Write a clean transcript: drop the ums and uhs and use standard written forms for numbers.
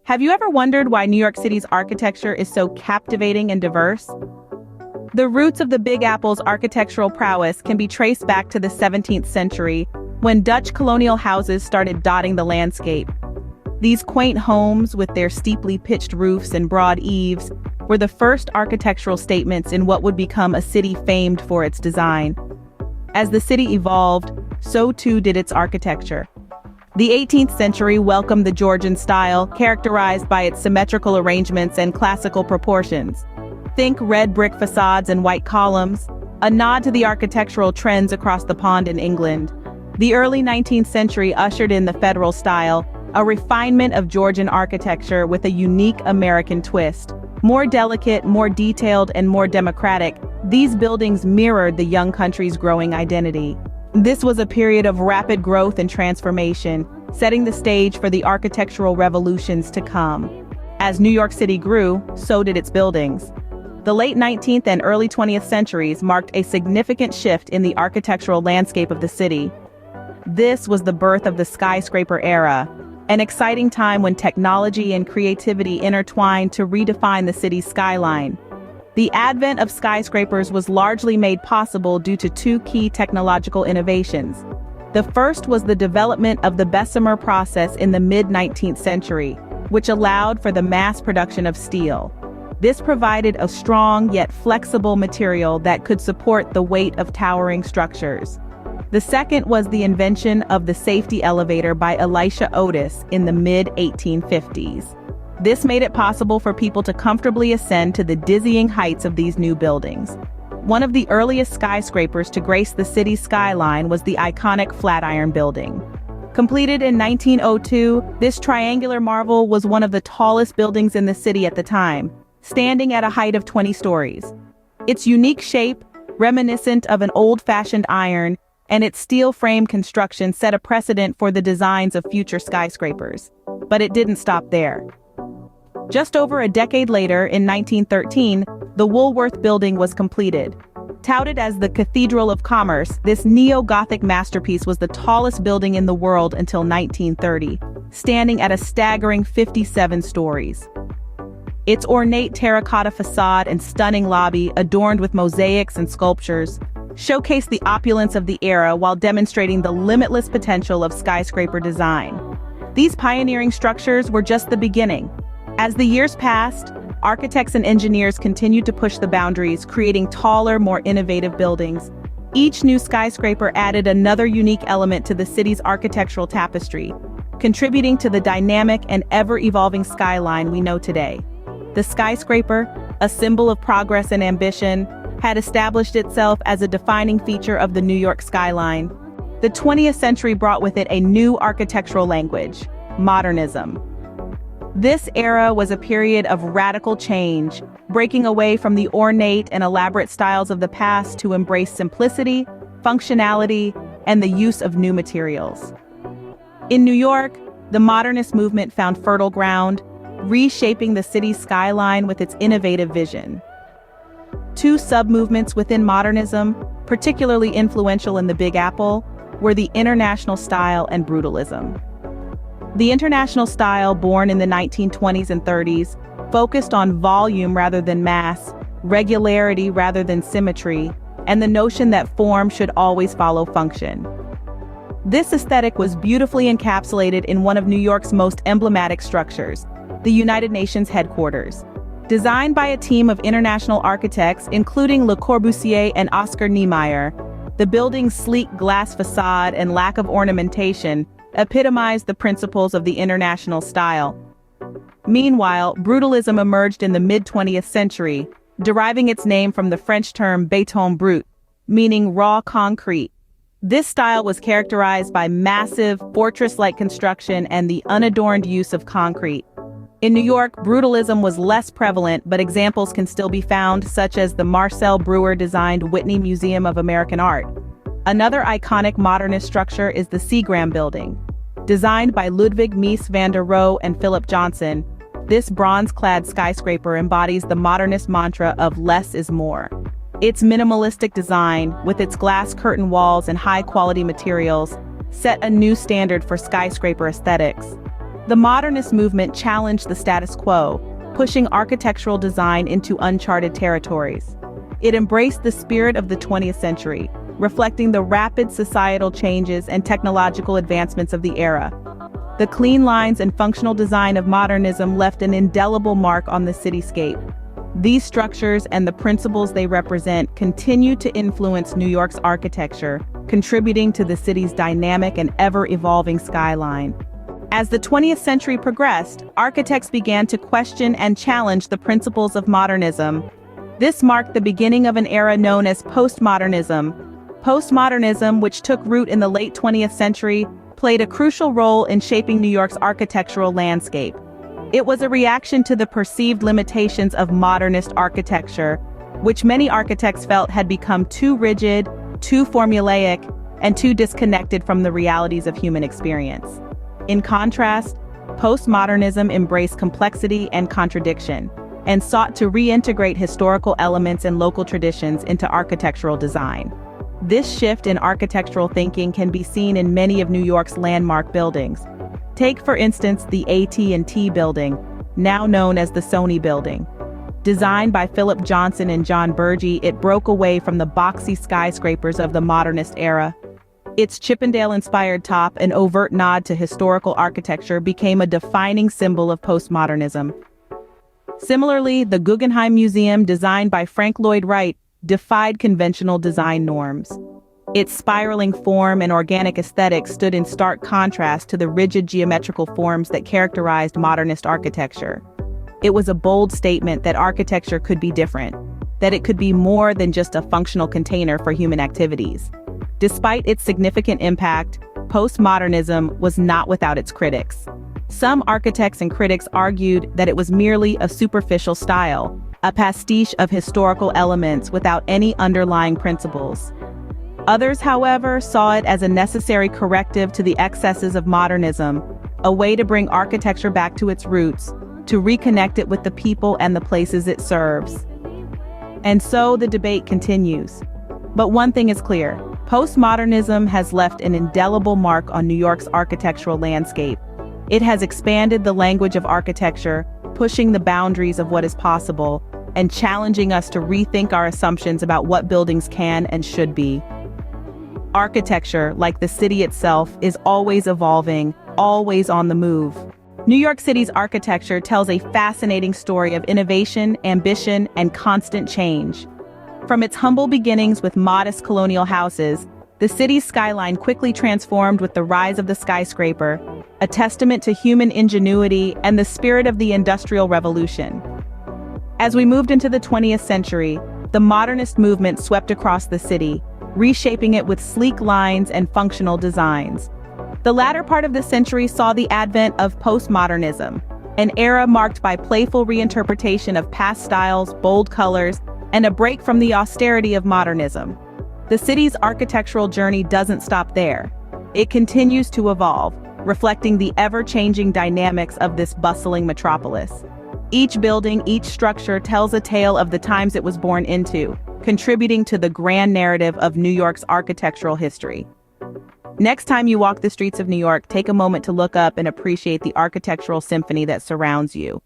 Have you ever wondered why New York City's architecture is so captivating and diverse? The roots of the Big Apple's architectural prowess can be traced back to the 17th century, when Dutch colonial houses started dotting the landscape. These quaint homes, with their steeply pitched roofs and broad eaves, were the first architectural statements in what would become a city famed for its design. As the city evolved, so too did its architecture. The 18th century welcomed the Georgian style, characterized by its symmetrical arrangements and classical proportions. Think red brick facades and white columns, a nod to the architectural trends across the pond in England. The early 19th century ushered in the Federal style, a refinement of Georgian architecture with a unique American twist. More delicate, more detailed, and more democratic, these buildings mirrored the young country's growing identity. This was a period of rapid growth and transformation, setting the stage for the architectural revolutions to come. As New York City grew, so did its buildings. The late 19th and early 20th centuries marked a significant shift in the architectural landscape of the city. This was the birth of the skyscraper era, an exciting time when technology and creativity intertwined to redefine the city's skyline. The advent of skyscrapers was largely made possible due to two key technological innovations. The first was the development of the Bessemer process in the mid-19th century, which allowed for the mass production of steel. This provided a strong yet flexible material that could support the weight of towering structures. The second was the invention of the safety elevator by Elisha Otis in the mid-1850s. This made it possible for people to comfortably ascend to the dizzying heights of these new buildings. One of the earliest skyscrapers to grace the city's skyline was the iconic Flatiron Building. Completed in 1902, this triangular marvel was one of the tallest buildings in the city at the time, standing at a height of 20 stories. Its unique shape, reminiscent of an old-fashioned iron, and its steel frame construction set a precedent for the designs of future skyscrapers. But it didn't stop there. Just over a decade later, in 1913, the Woolworth Building was completed. Touted as the Cathedral of Commerce, this neo-Gothic masterpiece was the tallest building in the world until 1930, standing at a staggering 57 stories. Its ornate terracotta facade and stunning lobby, adorned with mosaics and sculptures, showcased the opulence of the era while demonstrating the limitless potential of skyscraper design. These pioneering structures were just the beginning. As the years passed, architects and engineers continued to push the boundaries, creating taller, more innovative buildings. Each new skyscraper added another unique element to the city's architectural tapestry, contributing to the dynamic and ever-evolving skyline we know today. The skyscraper, a symbol of progress and ambition, had established itself as a defining feature of the New York skyline. The 20th century brought with it a new architectural language: modernism. This era was a period of radical change, breaking away from the ornate and elaborate styles of the past to embrace simplicity, functionality, and the use of new materials. In New York, the Modernist Movement found fertile ground, reshaping the city's skyline with its innovative vision. Two sub-movements within modernism, particularly influential in the Big Apple, were the International Style and Brutalism. The International Style, born in the 1920s and 30s, focused on volume rather than mass, regularity rather than symmetry, and the notion that form should always follow function. This aesthetic was beautifully encapsulated in one of New York's most emblematic structures, the United Nations headquarters. Designed by a team of international architects, including Le Corbusier and Oscar Niemeyer, the building's sleek glass facade and lack of ornamentation epitomized the principles of the international style. Meanwhile, brutalism emerged in the mid-20th century, deriving its name from the French term béton brut, meaning raw concrete. This style was characterized by massive, fortress-like construction and the unadorned use of concrete. In New York, brutalism was less prevalent, but examples can still be found, such as the Marcel Breuer-designed Whitney Museum of American Art. Another iconic modernist structure is the Seagram Building. Designed by Ludwig Mies van der Rohe and Philip Johnson, this bronze-clad skyscraper embodies the modernist mantra of less is more. Its minimalistic design, with its glass curtain walls and high-quality materials, set a new standard for skyscraper aesthetics. The Modernist movement challenged the status quo, pushing architectural design into uncharted territories. It embraced the spirit of the 20th century, reflecting the rapid societal changes and technological advancements of the era. The clean lines and functional design of modernism left an indelible mark on the cityscape. These structures and the principles they represent continue to influence New York's architecture, contributing to the city's dynamic and ever-evolving skyline. As the 20th century progressed, architects began to question and challenge the principles of modernism. This marked the beginning of an era known as postmodernism. Postmodernism, which took root in the late 20th century, played a crucial role in shaping New York's architectural landscape. It was a reaction to the perceived limitations of modernist architecture, which many architects felt had become too rigid, too formulaic, and too disconnected from the realities of human experience. In contrast, postmodernism embraced complexity and contradiction, and sought to reintegrate historical elements and local traditions into architectural design. This shift in architectural thinking can be seen in many of New York's landmark buildings. Take, for instance, the AT&T building, now known as the Sony Building. Designed by Philip Johnson and John Burgee, it broke away from the boxy skyscrapers of the modernist era. Its Chippendale-inspired top, an overt nod to historical architecture, became a defining symbol of postmodernism. Similarly, the Guggenheim Museum, designed by Frank Lloyd Wright, defied conventional design norms. Its spiraling form and organic aesthetic stood in stark contrast to the rigid geometrical forms that characterized modernist architecture. It was a bold statement that architecture could be different, that it could be more than just a functional container for human activities. Despite its significant impact, postmodernism was not without its critics. Some architects and critics argued that it was merely a superficial style, a pastiche of historical elements without any underlying principles. Others, however, saw it as a necessary corrective to the excesses of modernism, a way to bring architecture back to its roots, to reconnect it with the people and the places it serves. And so the debate continues. But one thing is clear: postmodernism has left an indelible mark on New York's architectural landscape. It has expanded the language of architecture, pushing the boundaries of what is possible, and challenging us to rethink our assumptions about what buildings can and should be. Architecture, like the city itself, is always evolving, always on the move. New York City's architecture tells a fascinating story of innovation, ambition, and constant change. From its humble beginnings with modest colonial houses, the city's skyline quickly transformed with the rise of the skyscraper, a testament to human ingenuity and the spirit of the Industrial Revolution. As we moved into the 20th century, the Modernist movement swept across the city, reshaping it with sleek lines and functional designs. The latter part of the century saw the advent of postmodernism, an era marked by playful reinterpretation of past styles, bold colors, and a break from the austerity of modernism. The city's architectural journey doesn't stop there. It continues to evolve, reflecting the ever-changing dynamics of this bustling metropolis. Each building, each structure tells a tale of the times it was born into, contributing to the grand narrative of New York's architectural history. Next time you walk the streets of New York, take a moment to look up and appreciate the architectural symphony that surrounds you.